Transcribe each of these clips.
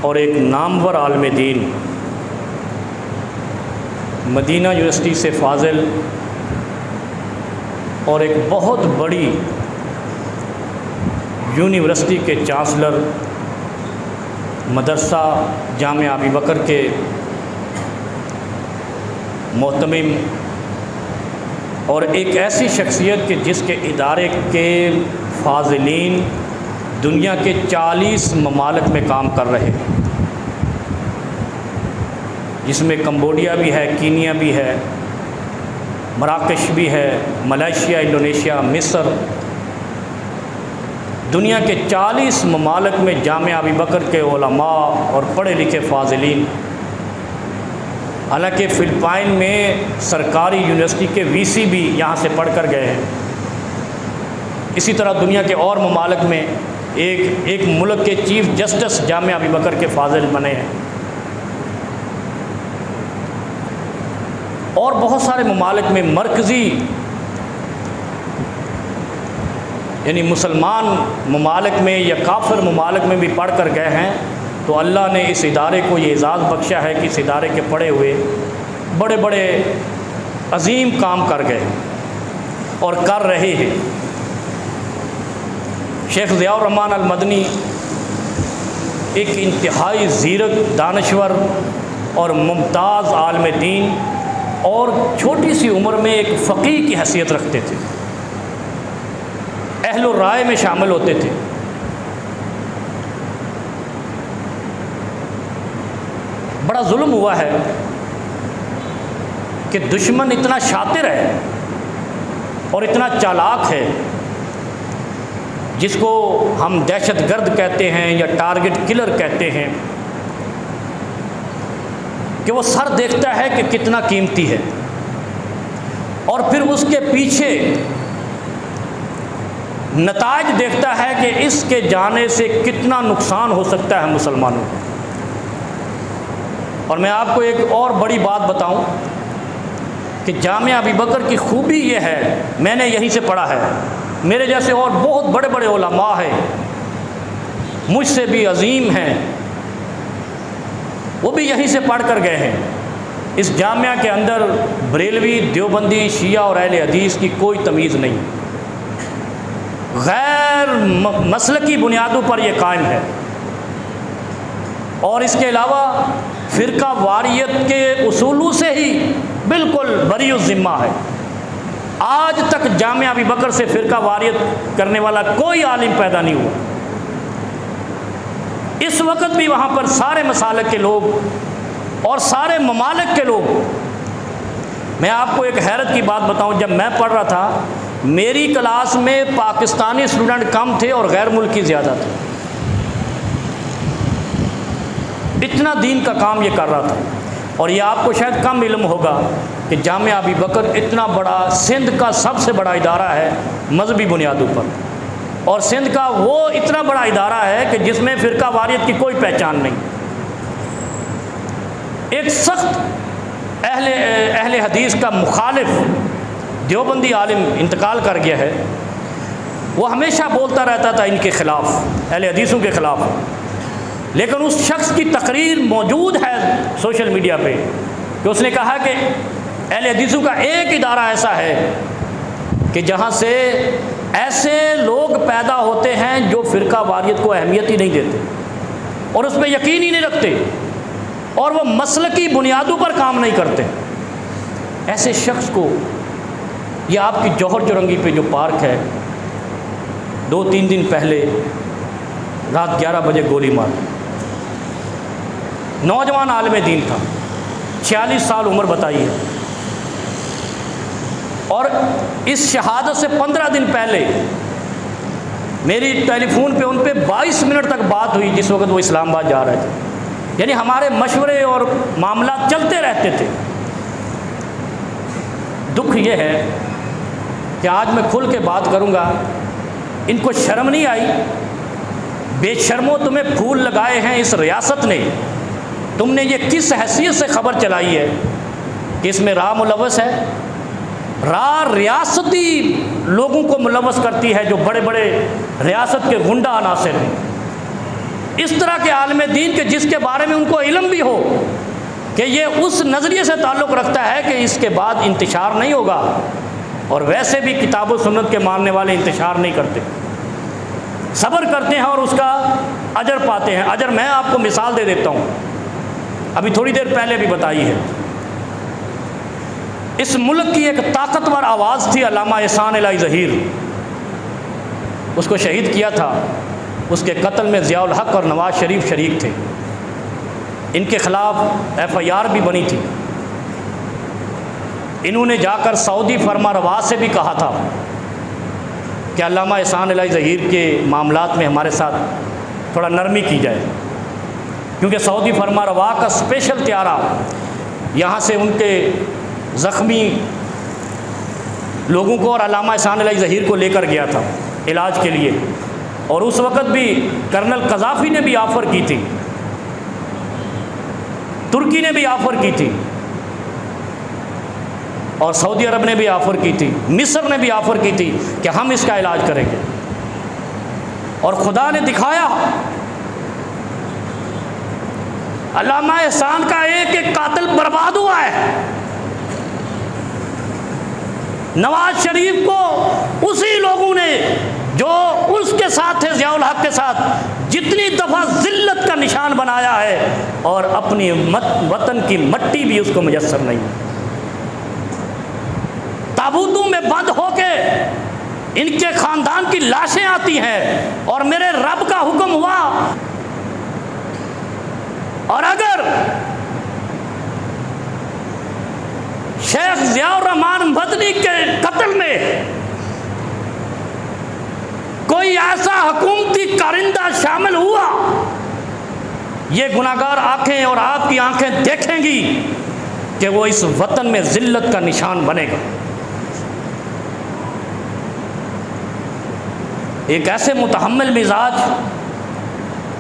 और एक नामवर आलिम दीन, मदीना यूनिवर्सिटी से फाजिल और एक बहुत बड़ी यूनिवर्सिटी के चांसलर, मदरसा जामिया अबी बकर के मोहतमिम और एक ऐसी शख्सियत के जिसके इदारे के फाजिलीन दुनिया के 40 ममालिक में काम कर रहे, जिसमें कंबोडिया भी है, कीनिया भी है, मराकश भी है, मलेशिया, इंडोनेशिया, मिस्र, दुनिया के 40 ममालिक में जामिया अबी बकर के उलमा और पढ़े लिखे फाजिलीन। हालांकि फ़िलिपाइन में सरकारी यूनिवर्सिटी के वीसी भी यहाँ से पढ़ कर गए हैं। इसी तरह दुनिया के और ममालिक में एक मुल्क के चीफ जस्टिस जामिया अबी बकर के फाजिल बने हैं और बहुत सारे ममालिक में मरकज़ी यानी मुसलमान ममालिक में या काफिर ममालिक में भी पढ़ कर गए हैं। तो अल्लाह ने इस इदारे को ये एज़ाज़ बख्शा है कि इस इदारे के पढ़े हुए बड़े बड़े अजीम काम कर गए और कर रहे हैं। शेख ज़ियाउर रहमान अल मदनी एक इंतहाई ज़ीरक, दानश्वर और मुमताज़ आलिम दीन और छोटी सी उम्र में एक फ़कीह की हैसियत रखते थे, अहल राय में शामिल होते थे। बड़ा जुल्म हुआ है कि दुश्मन इतना शातिर है और इतना चालाक है, जिसको हम दहशतगर्द कहते हैं या टारगेट किलर कहते हैं, कि वो सर देखता है कि कितना कीमती है और फिर उसके पीछे नताज देखता है कि इसके जाने से कितना नुकसान हो सकता है मुसलमानों को। और मैं आपको एक और बड़ी बात बताऊं कि जामिया अबी बकर की खूबी ये है, मैंने यहीं से पढ़ा है, मेरे जैसे और बहुत बड़े बड़े उलमा हैं, मुझसे भी अजीम हैं, वो भी यहीं से पढ़ कर गए हैं। इस जामिया के अंदर बरेलवी, देवबंदी, शिया और अहले हदीस की कोई तमीज़ नहीं, गैर मसलकी बुनियादों पर यह कायम है। और इसके अलावा फ़िरका वारियत के उसूलों से ही बिल्कुल बरी ज़िम्मा है। आज तक जामिया अबी बकर से फ़िरका वारियत करने वाला कोई आलिम पैदा नहीं हुआ। इस वक्त भी वहाँ पर सारे मसालिक के लोग और सारे ममालिक के लोग, मैं आपको एक हैरत की बात बताऊं, जब मैं पढ़ रहा था मेरी क्लास में पाकिस्तानी स्टूडेंट कम थे और गैर मुल्की ज़्यादा थे। इतना दीन का काम ये कर रहा था। और ये आपको शायद कम इल्म होगा कि जामिया अबी बकर इतना बड़ा, सिंध का सबसे बड़ा इदारा है मजहबी बुनियादों पर, और सिंध का वो इतना बड़ा इदारा है कि जिसमें फ़िरका वारियत की कोई पहचान नहीं। एक सख्त अहले हदीस का मुखालिफ देवबंदी आलिम इंतकाल कर गया है, वो हमेशा बोलता रहता था इनके ख़िलाफ़, अहले हदीसों के ख़िलाफ़, लेकिन उस शख्स की तकरीर मौजूद है सोशल मीडिया पे कि उसने कहा कि अहले हदीसों का एक इदारा ऐसा है कि जहाँ से ऐसे लोग पैदा होते हैं जो फ़िरका वारियत को अहमियत ही नहीं देते और उसमें यकीन ही नहीं रखते और वो मसलकी बुनियादों पर काम नहीं करते। ऐसे शख्स को, ये आपकी जौहर चौरंगी पे जो पार्क है, 2-3 दिन पहले रात 11 बजे गोली मार। नौजवान आलिम दीन था, 46 साल उम्र बताई है, और इस शहादत से 15 दिन पहले मेरी टेलीफोन पे उन पे 22 मिनट तक बात हुई, जिस वक्त वो इस्लामाबाद जा रहे थे। यानी हमारे मशवरे और मामला चलते रहते थे। दुख ये है कि आज मैं खुल के बात करूँगा, इनको शर्म नहीं आई? बेशर्मो, तुम्हें फूल लगाए हैं इस रियासत ने, तुमने ये किस हैसियत से खबर चलाई है कि इसमें राह मुलव्वस है? राह रियासती लोगों को मुलव्वस करती है जो बड़े बड़े रियासत के गुंडा अनासिर हैं। इस तरह के आलिम दीन के जिसके बारे में उनको इल्म भी हो कि ये उस नज़रिए से ताल्लुक़ रखता है कि इसके बाद इंतशार नहीं होगा, और वैसे भी किताब व सुन्नत के मानने वाले इंतशार नहीं करते, सब्र करते हैं और उसका अजर पाते हैं। अजर मैं आपको मिसाल दे देता हूँ, अभी थोड़ी देर पहले भी बताई है। इस मुल्क की एक ताकतवर आवाज़ थी अल्लामा एहसान इलाही ज़हीर, उसको शहीद किया था। उसके कत्ल में ज़ियाउल हक़ और नवाज़ शरीफ शरीक थे। इनके ख़िलाफ़ FIR भी बनी थी। इन्होंने जाकर सऊदी फरमारवा से भी कहा था कि अल्लामा एहसान इलाही ज़हीर के मामलात में हमारे साथ थोड़ा नरमी की जाए, क्योंकि सऊदी फरमारवा का स्पेशल त्यारा यहाँ से उनके ज़ख्मी लोगों को और अल्लामा एहसान इलाही ज़हीर को लेकर गया था इलाज के लिए। और उस वक़्त भी कर्नल कज़ाफ़ी ने भी ऑफ़र की थी, तुर्की ने भी ऑफ़र की थी, और सऊदी अरब ने भी ऑफ़र की थी, मिस्र ने भी ऑफ़र की थी कि हम इसका इलाज करेंगे। और खुदा ने दिखाया, अल्लामा एहसान का एक एक कातिल बर्बाद हुआ है। नवाज शरीफ को उसी लोगों ने जो उसके साथ थे, ज़ियाउल हक़ के साथ, जितनी दफ़ा ज़िल्लत का निशान बनाया है, और अपनी वतन की मट्टी भी उसको मुयस्सर नहीं। ताबूतों में बंद होके इनके ख़ानदान की लाशें आती हैं, और मेरे रब का हुक्म हुआ, और अगर शेख ज़ियाउर रहमान मदनी के कत्ल में कोई ऐसा हुकूमती कारिंदा शामिल हुआ, ये गुनाहगार आंखें और आपकी आंखें देखेंगी कि वो इस वतन में ज़िल्लत का निशान बनेगा। एक ऐसे मुतहम्मिल मिजाज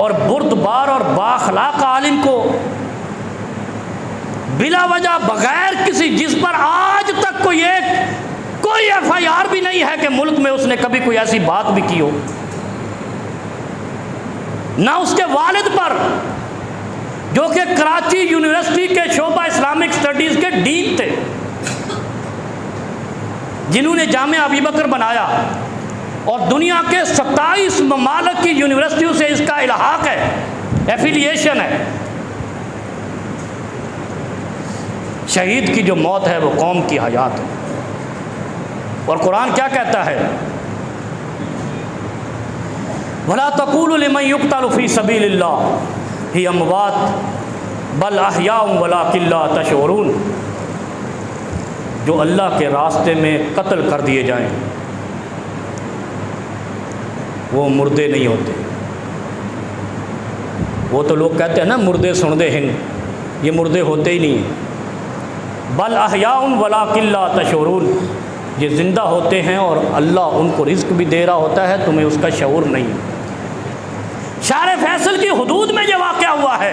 और बुर्दबार और बाखलाक आलिम को बिला वजह बगैर किसी, जिस पर आज तक कोई FIR भी नहीं है कि मुल्क में उसने कभी कोई ऐसी बात भी की हो, ना उसके वालिद पर जो कि कराची यूनिवर्सिटी के शोबा इस्लामिक स्टडीज़ के डीन थे, जिन्होंने जामिया अबी बकर बनाया, और दुनिया के 27 ममालिक की यूनिवर्सिटियों से इसका इल्हाक है, एफिलिएशन है। शहीद की जो मौत है वो कौम की हयात है। और कुरान क्या कहता है, वला तक़ूलू लिमन युक़तलु फ़ी सबीलिल्लाह ही अमवात बल अहयाउम वलाकिन ला तशऊरून। जो अल्लाह के रास्ते में कत्ल कर दिए जाएं वो मुर्दे नहीं होते। वो तो लोग कहते हैं ना, मुर्दे सुनदे हैं, ये मुर्दे होते ही नहीं हैं। बल अहयाउन वलाकिन ला तशऊरून, ये ज़िंदा होते हैं और अल्लाह उनको रिज़्क भी दे रहा होता है, तुम्हें उसका शऊर नहीं है। शार फैसल की हुदूद में ये वाक़या हुआ है,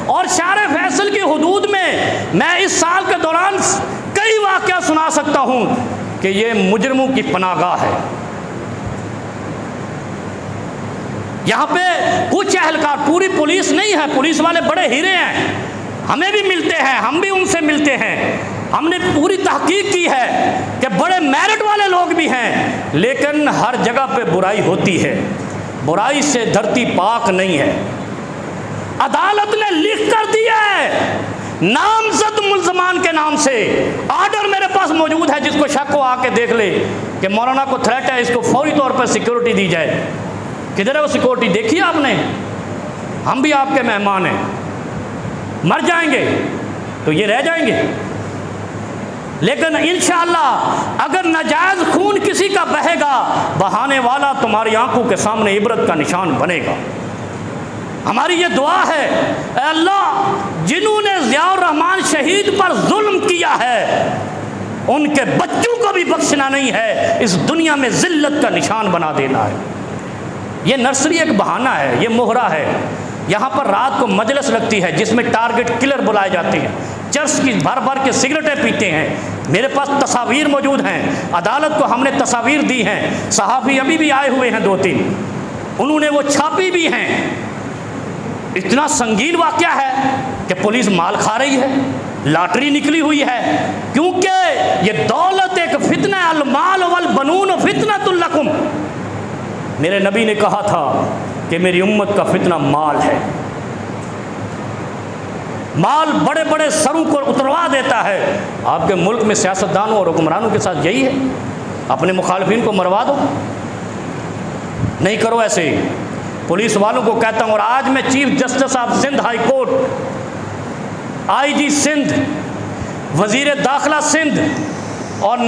और शार फैसल की हुदूद में मैं इस साल के दौरान कई वाक़या सुना सकता हूँ कि ये मुजरिमों की पनाहगाह है। यहाँ पे कुछ अहलकार, पूरी पुलिस नहीं है, पुलिस वाले बड़े हीरे हैं, हमें भी मिलते हैं, हम भी उनसे मिलते हैं, हमने पूरी तहकीक की है कि बड़े मेरिट वाले लोग भी हैं, लेकिन हर जगह पे बुराई होती है, बुराई से धरती पाक नहीं है। अदालत ने लिख कर दिया है नामजद मुल्ज़मान के नाम से, आर्डर मेरे पास मौजूद है, जिसको शक हो आके देख ले कि मौलाना को थ्रेट है, इसको फौरी तौर पर सिक्योरिटी दी जाए। किधर है वो सिक्योरिटी? देखी आपने? हम भी आपके मेहमान हैं, मर जाएंगे तो ये रह जाएंगे, लेकिन इंशाअल्लाह अगर नाजायज़ खून किसी का बहेगा, बहाने वाला तुम्हारी आंखों के सामने इबरत का निशान बनेगा। हमारी ये दुआ है, ऐ अल्लाह जिन्होंने ज़ियाउर रहमान शहीद पर जुल्म किया है उनके बच्चों को भी बख्शना नहीं है, इस दुनिया में ज़िल्लत का निशान बना देना है। ये नर्सरी एक बहाना है, ये मोहरा है। यहाँ पर रात को मजलिस लगती है जिसमें टारगेट किलर बुलाए जाते हैं, चर्च की भर भर के सिगरेटें पीते हैं। मेरे पास तस्वीर मौजूद हैं, अदालत को हमने तस्वीर दी हैं, सहाफ़ी अभी भी आए हुए हैं 2-3, उन्होंने वो छापी भी हैं। इतना संगीन वाक़या है कि पुलिस माल खा रही है, लॉटरी निकली हुई है, क्योंकि ये दौलत एक फितना, अल माल वल बनून फितनतुल लकुम। मेरे नबी ने कहा था कि मेरी उम्मत का फितना माल है। माल बड़े बड़े सरों को उतरवा देता है। आपके मुल्क में सियासतदानों और हुक्मरानों के साथ यही है, अपने मुखालिफिन को मरवा दो। नहीं करो ऐसे। पुलिस वालों को कहता हूँ, और आज मैं chief justice of Sindh high court, IG Sindh, वज़ीर दाखिला सिंध और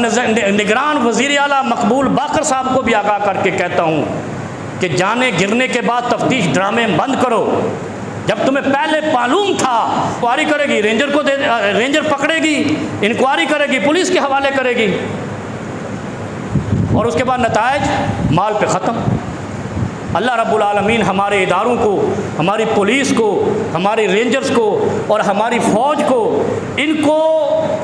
निगरान वज़ीर आला मकबूल बाकर साहब को भी आगाह करके कहता हूँ कि जाने गिरने के बाद तफ्तीश ड्रामे बंद करो। जब तुम्हें पहले मालूम था, इंक्वायरी करेगी, रेंजर को रेंजर पकड़ेगी, इंक्वायरी करेगी, पुलिस के हवाले करेगी, और उसके बाद नतायज माल पे ख़त्म। अल्लाह रब्बुल आलमीन हमारे इदारों को, हमारी पुलिस को, हमारे रेंजर्स को और हमारी फ़ौज को, इनको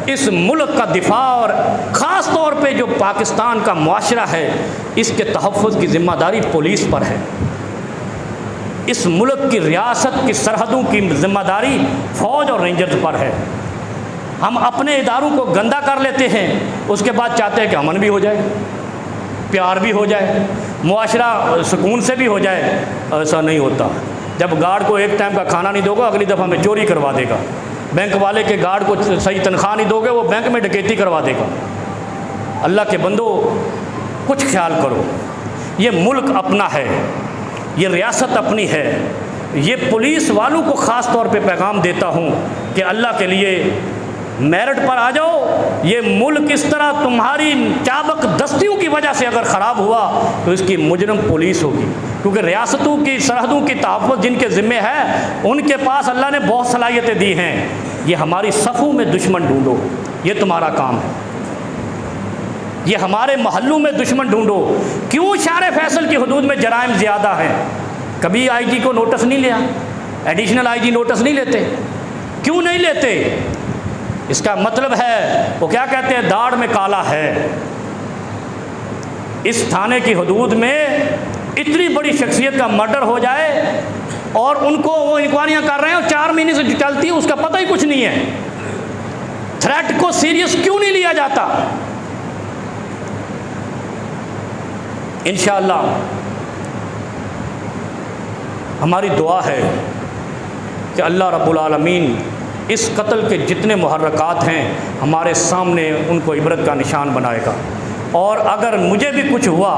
इस मुल्क का दिफा और ख़ास तौर पे जो पाकिस्तान का मुआशरा है, इसके तहफ़्फ़ुज़ की ज़िम्मेदारी पुलिस पर है। इस मुल्क की रियासत की सरहदों की ज़िम्मेदारी फ़ौज और रेंजर्स पर है। हम अपने इदारों को गंदा कर लेते हैं, उसके बाद चाहते हैं कि अमन भी हो जाए, प्यार भी हो जाए, मुआशरा सुकून से भी हो जाए। ऐसा नहीं होता। जब गार्ड को एक टाइम का खाना नहीं दोगे, अगली दफ़ा में चोरी करवा देगा। बैंक वाले के गार्ड को सही तनख्वाह नहीं दोगे, वो बैंक में डकैती करवा देगा। अल्लाह के बंदो, कुछ ख्याल करो। ये मुल्क अपना है, ये रियासत अपनी है। ये पुलिस वालों को ख़ास तौर पे पैगाम देता हूँ कि अल्लाह के लिए मेरिट पर आ जाओ। ये मुल्क इस तरह तुम्हारी चाबक दस्तियों की वजह से अगर ख़राब हुआ तो इसकी मुजरम पुलिस होगी, क्योंकि रियासतों की सरहदों की तहफ़्फ़ुज़ जिनके ज़िम्मे है, उनके पास अल्लाह ने बहुत सलाहियतें दी हैं। ये हमारी सफ़ों में दुश्मन ढूंढो, ये तुम्हारा काम है। ये हमारे महल्लों में दुश्मन ढूंढो। क्यों शार फैसल की हदूद में जराइम ज़्यादा हैं? कभी IG को नोटिस नहीं लिया, एडिशनल IG नोटिस नहीं लेते। क्यों नहीं लेते? इसका मतलब है, वो क्या कहते हैं, दाढ़ में काला है। इस थाने की हदूद में इतनी बड़ी शख्सियत का मर्डर हो जाए और उनको वो इंक्वायरियाँ कर रहे हैं और 4 महीने से चलती है, उसका पता ही कुछ नहीं है। थ्रेट को सीरियस क्यों नहीं लिया जाता? इंशाअल्लाह हमारी दुआ है कि अल्लाह रब्बुल आलमीन इस कत्ल के जितने मुहर्रकात हैं हमारे सामने उनको इबरत का निशान बनाएगा। और अगर मुझे भी कुछ हुआ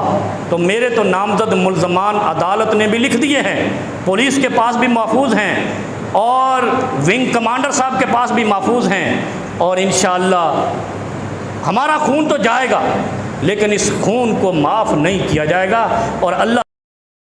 तो मेरे तो नामजद मुल्ज़मान अदालत ने भी लिख दिए हैं, पुलिस के पास भी महफूज हैं और विंग कमांडर साहब के पास भी महफूज हैं। और इंशाअल्लाह हमारा खून तो जाएगा, लेकिन इस खून को माफ़ नहीं किया जाएगा। और अल्लाह